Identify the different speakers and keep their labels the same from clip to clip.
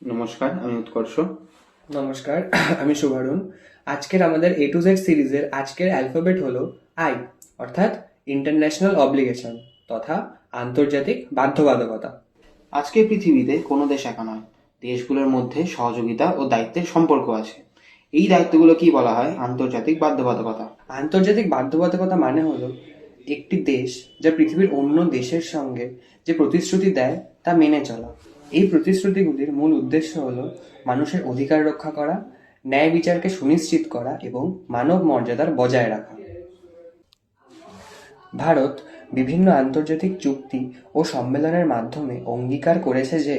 Speaker 1: নমস্কার, আমি উৎকর্ষ।
Speaker 2: নমস্কার, আমি শুভারুণ। আজকের আমাদের এ টু জেড সিরিজের আজকের অ্যালফাবেট হলো আই, অর্থাৎ ইন্টারন্যাশনাল অব্লিগেশন তথা আন্তর্জাতিক বাধ্যবাধকতা।
Speaker 1: আজকের পৃথিবীতে কোনো দেশ একা নয়, দেশগুলোর মধ্যে সহযোগিতা ও দায়িত্বের সম্পর্ক আছে। এই দায়িত্বগুলো কি বলা হয়? আন্তর্জাতিক বাধ্যবাধকতা।
Speaker 2: আন্তর্জাতিক বাধ্যবাধকতা মানে হলো একটি দেশ যা পৃথিবীর অন্য দেশের সঙ্গে যে প্রতিশ্রুতি দেয় তা মেনে চলা। এই প্রতিশ্রুতিগুলির মূল উদ্দেশ্য হলো মানুষের অধিকার রক্ষা করা, ন্যায় বিচারকে সুনিশ্চিত করা এবং মানব মর্যাদার বজায় রাখা। ভারত বিভিন্ন আন্তর্জাতিক চুক্তি ও সম্মেলনের মাধ্যমে অঙ্গীকার করেছে যে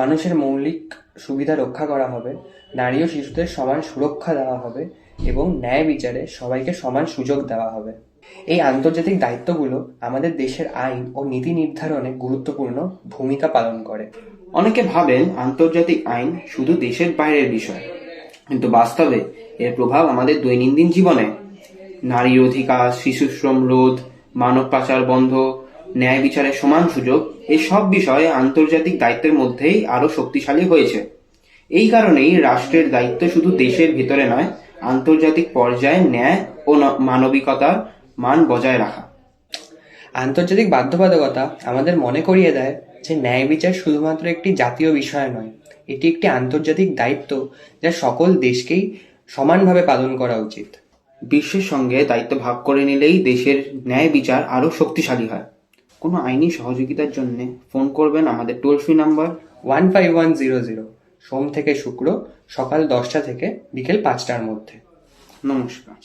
Speaker 2: মানুষের মৌলিক সুবিধা রক্ষা করা হবে, নারী ও শিশুদের সমান সুরক্ষা দেওয়া হবে এবং ন্যায় বিচারে সবাইকে সমান সুযোগ দেওয়া হবে। এই আন্তর্জাতিক দায়িত্বগুলো আমাদের দেশের আইন ও নীতি নির্ধারণে গুরুত্বপূর্ণ ভূমিকা পালন করে।
Speaker 1: অনেকে ভাবেন আন্তর্জাতিক আইন শুধু দেশের বাইরের বিষয়, কিন্তু বাস্তবে এর প্রভাব আমাদের দৈনন্দিন জীবনে। নারীর অধিকার, শিশু শ্রম রোধ, মানব পাচার বন্ধ, ন্যায় বিচারের সমান সুযোগ, এই সব বিষয়ে আন্তর্জাতিক দায়িত্বের মধ্যেই আরো শক্তিশালী হয়েছে। এই কারণেই রাষ্ট্রের দায়িত্ব শুধু দেশের ভিতরে নয়, আন্তর্জাতিক পর্যায়ে ন্যায় ও মানবিকতার মান বজায় রাখা।
Speaker 2: আন্তর্জাতিক বাধ্যবাধকতা আমাদের মনে করিয়ে দেয় যে ন্যায় বিচার শুধুমাত্র একটি জাতীয় বিষয় নয়, এটি একটি আন্তর্জাতিক দায়িত্ব যা সকল দেশকেই সমানভাবে পালন করা উচিত।
Speaker 1: বিশ্বের সঙ্গে দায়িত্ব ভাগ করে নিলেই দেশের ন্যায় বিচার আরও শক্তিশালী হয়। কোনো আইনি সহযোগিতার জন্য ফোন করবেন আমাদের টোল ফ্রি নাম্বার
Speaker 2: 15100, সোম থেকে শুক্র সকাল 10টা থেকে বিকেল 5টার মধ্যে।
Speaker 1: নমস্কার।